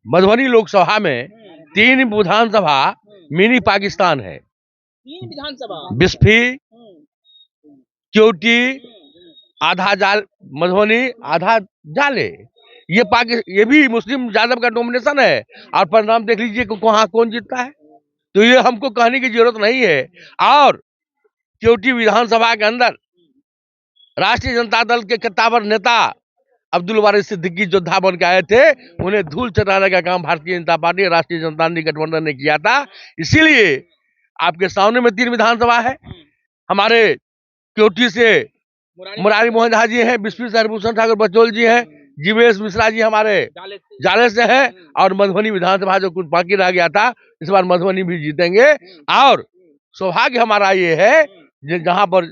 मधुबनी लोकसभा में 3 विधानसभा मिनी पाकिस्तान है। 3 विधानसभा बिस्फी, क्योटी, आधा जाल मधुबनी, आधा जाले। ये भी मुस्लिम यादव का डोमिनेशन है और परिणाम देख लीजिए वहां कौन जीतता है। तो ये हमको कहने की जरूरत नहीं है। और क्योटी विधानसभा के अंदर राष्ट्रीय जनता दल के कद्दावर नेता अब्दुल वारिस सिद्दीकी योद्धा बन के आए थे, उन्हें धूल चटाने का काम भारतीय जनता पार्टी राष्ट्रीय जनता दल गठबंधन ने किया था। इसीलिए आपके सामने में 3 विधानसभा है। हमारे क्योटी से मुरारी मोहन झा जी हैं, बिस्फी से हरभूषण ठाकुर बचौल जी हैं, जीवेश मिश्रा जी हमारे जाले से हैं, और मधुबनी विधानसभा जो कुछ बाकी रह गया था, इस बार मधुबनी भी जीतेंगे। और सौभाग्य हमारा ये है जहां पर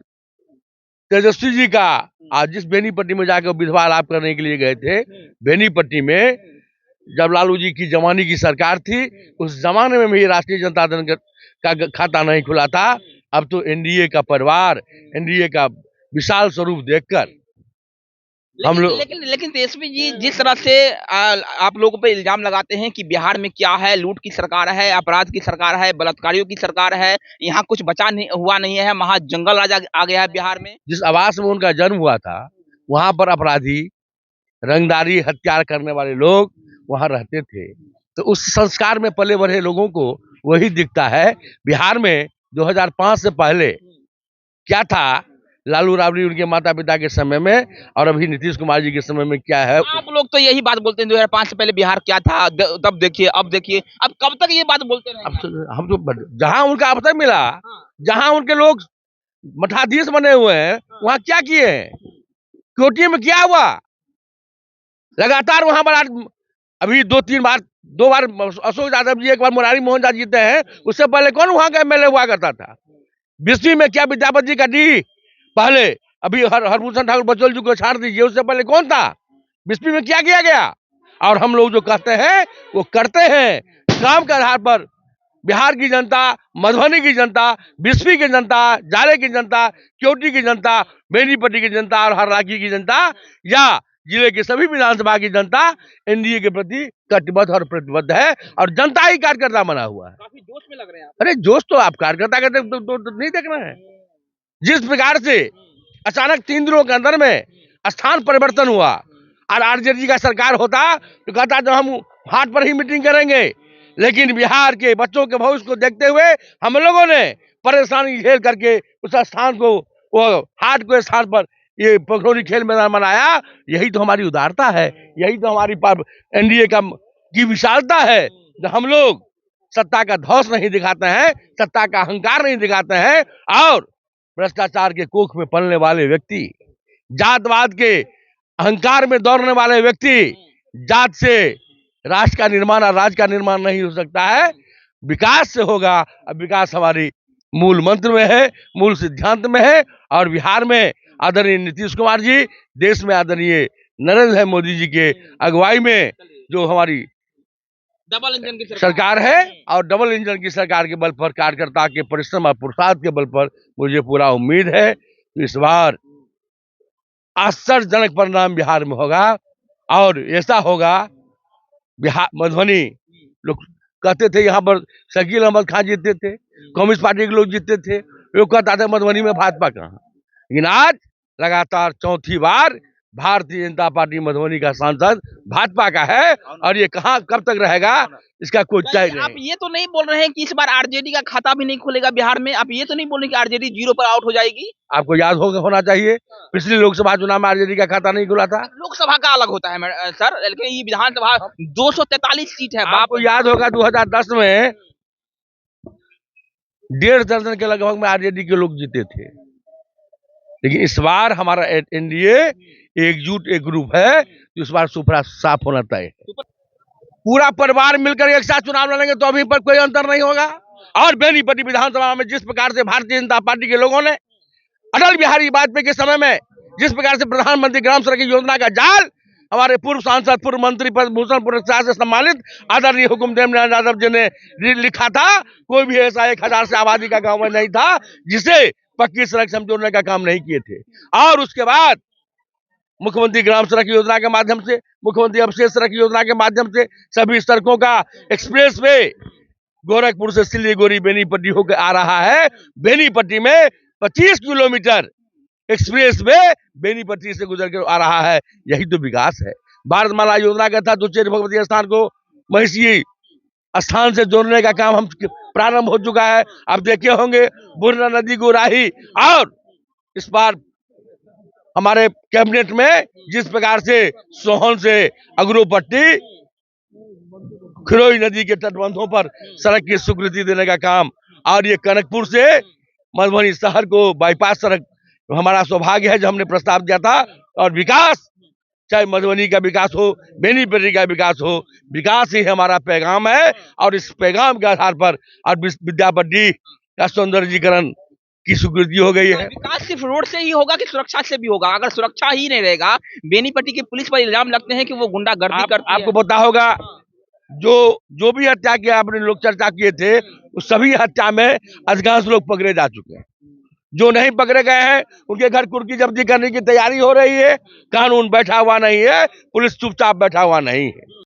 तेजस्वी जी का आज जिस बेनीपट्टी में जाकर विधवा लाभ करने के लिए गए थे, बेनीपट्टी में जब लालू जी की जमाने की सरकार थी, उस जमाने में भी राष्ट्रीय जनता दल का खाता नहीं खुला था। अब तो एनडीए का परिवार, एनडीए का विशाल स्वरूप देखकर हम लोग लेकिन तेजस्वी जी जिस तरह से आप लोगों पे इल्जाम लगाते हैं कि बिहार में क्या है, लूट की सरकार है, अपराध की सरकार है, बलात्कारियों की सरकार है, यहाँ कुछ बचा नहीं हुआ नहीं है, महा जंगल राज आ गया है बिहार में। जिस आवास में उनका जन्म हुआ था, वहां पर अपराधी, रंगदारी, हत्या करने वाले लोग वहां रहते थे। तो उस संस्कार में पले बढ़े लोगों को वही दिखता है। बिहार में 2005 से पहले क्या था, लालू राबड़ी उनके माता पिता के समय में, और अभी नीतीश कुमार जी के समय में क्या है। आप लोग तो यही बात बोलते हैं 2005 से पहले बिहार क्या था, तब देखिए अब देखिए, अब कब तक ये बात बोलते रहेंगे? हम तो जहां उनका अवसर मिला, जहां उनके लोग मठाधीश बने हुए हैं, वहां क्या किए हैं? क्योटी में क्या हुआ? लगातार वहां पर अभी 2 बार अशोक यादव जी, एक बार मुरारी मोहन झा जीते हैं। उससे पहले कौन वहां का एमएलए हुआ करता था? बिस्फी में क्या विद्यापति जी का डी पहले, अभी हरभूषण ठाकुर बचौल जी को छाड़ दीजिए, उससे पहले कौन था? बिस्फी में क्या किया गया? और हम लोग जो कहते हैं वो करते हैं। काम के आधार पर बिहार की जनता, मधुबनी की जनता, बिस्फी की जनता, जाले की जनता, क्योटी की जनता, बेनीपट्टी की जनता और हरलाखी की जनता या जिले के सभी विधानसभा की जनता एनडीए के प्रति कटिबद्ध और प्रतिबद्ध है, और जनता ही कार्यकर्ता बना हुआ है। काफी जोश में लग रहे हैं आप। अरे जोश तो आप कार्यकर्ता का तो नहीं देख रहे हैं। जिस प्रकार से अचानक 3 दिनों के अंदर में स्थान परिवर्तन हुआ, और आरजेडी का सरकार होता तो कहता जब हम हाट पर ही मीटिंग करेंगे, लेकिन बिहार के बच्चों के भविष्य को देखते हुए हम लोगों ने परेशानी झेल करके उस स्थान को, वो हाट को स्थान पर ये पोखरोरी खेल मैदान बनाया। यही तो हमारी उदारता है, यही तो हमारी एनडीए की विशालता है। जो हम लोग सत्ता का धौस नहीं दिखाते हैं, सत्ता का अहंकार नहीं दिखाते हैं, और भ्रष्टाचार के कोख में पलने वाले व्यक्ति, जातवाद के अहंकार में दौड़ने वाले व्यक्ति, जात से राष्ट्र का निर्माण और राज्य का निर्माण नहीं हो सकता है, विकास से होगा। अब विकास हमारी मूल मंत्र में है, मूल सिद्धांत में है। और बिहार में आदरणीय नीतीश कुमार जी, देश में आदरणीय नरेंद्र मोदी जी के अगुवाई में जो हमारी डबल इंजन की सरकार है, और डबल इंजन की सरकार के बल पर, कार्यकर्ता के परिश्रम और पुरुषार्थ के बल पर मुझे पूरा उम्मीद है कि इस बार आश्चर्यजनक परिणाम बिहार में होगा। और ऐसा होगा, बिहार मधुबनी लोग कहते थे यहाँ पर शकील अहमद खान जीतते थे, कम्युनिस्ट पार्टी के लोग जीतते थे, लोग कहता था मधुबनी में भाजपा कहाँ। लेकिन आज लगातार 4थी बार भारतीय जनता पार्टी मधुबनी का सांसद भाजपा का है, और ये कहाँ कब तक रहेगा इसका कोई तय नहीं। आप ये तो नहीं बोल रहे हैं कि इस बार आरजेडी का खाता भी नहीं खुलेगा बिहार में? आप ये तो नहीं बोल रहे कि आरजेडी 0 पर आउट हो जाएगी? आपको याद होना चाहिए, पिछले लोकसभा चुनाव में आरजेडी का खाता नहीं खुला था। लोकसभा का अलग होता है सर, लेकिन ये विधानसभा 243 सीट है। आपको याद होगा 2010 में 1.5 दर्जन के लगभग में आरजेडी के लोग जीते थे। लेकिन इस बार हमारा एनडीए एकजुट, एक ग्रुप है, तो इस बार सुपड़ा साफ होना तय है। पूरा परिवार मिलकर एक साथ चुनाव लड़ेंगे तो अभी पर कोई अंतर नहीं होगा। और बेनीपट्टी विधानसभा में जिस प्रकार से भारतीय जनता पार्टी के लोगों ने अटल बिहारी वाजपेयी के समय में जिस प्रकार से प्रधानमंत्री ग्राम सड़क योजना का जाल हमारे पूर्व सांसद, पूर्व मंत्री पद्मभूषण पुरस्कार से सम्मानित आदरणीय हुकुमदेव यादव जी ने लिखा था, कोई भी ऐसा 1000 से आबादी का गाँव में नहीं था जिसे पक्की सड़क समझौने का काम नहीं किए थे। और उसके बाद मुख्यमंत्री ग्राम सड़क योजना के माध्यम से, मुख्यमंत्री अवशेष सड़क योजना के माध्यम से सभी सड़कों का एक्सप्रेस वे गोरखपुर से सिलीगुड़ी बेनीपट्टी होकर आ रहा है। बेनीपट्टी में 25 किलोमीटर एक्सप्रेस वे बेनीपट्टी से गुजर कर आ रहा है। यही तो विकास है। भारतमाला योजना का था दुचेर भगवती स्थान को महिषी स्थान से जोड़ने का काम हम प्रारंभ हो चुका है। आप देखे होंगे बुरना नदी को राही, और इस बार हमारे कैबिनेट में जिस प्रकार से सोहन से अगरोपट्टी खिरोई नदी के तटबंधों पर सड़क की स्वीकृति देने का काम, और ये कनकपुर से मधुबनी शहर को बाईपास सड़क हमारा सौभाग्य है जो हमने प्रस्ताव दिया था। और विकास, चाहे मधुबनी का विकास हो, बेनीपट्टी का विकास हो, विकास ही हमारा पैगाम है। और इस पैगाम के आधार पर और विद्यापट्टी का सौंदर्यीकरण की स्वीकृति हो गई है। विकास सिर्फ रोड से ही होगा कि सुरक्षा से भी होगा? अगर सुरक्षा ही नहीं रहेगा, बेनीपट्टी की पुलिस पर इल्जाम लगते हैं कि वो गुंडागर्दी करती है। आपको पता होगा जो भी हत्या किया आपने लोग चर्चा किए थे, उस सभी हत्या में अधिकांश लोग पकड़े जा चुके हैं। जो नहीं पकड़े गए हैं उनके घर कुर्की जब्ती करने की तैयारी हो रही है। कानून बैठा हुआ नहीं है, पुलिस चुपचाप बैठा हुआ नहीं है।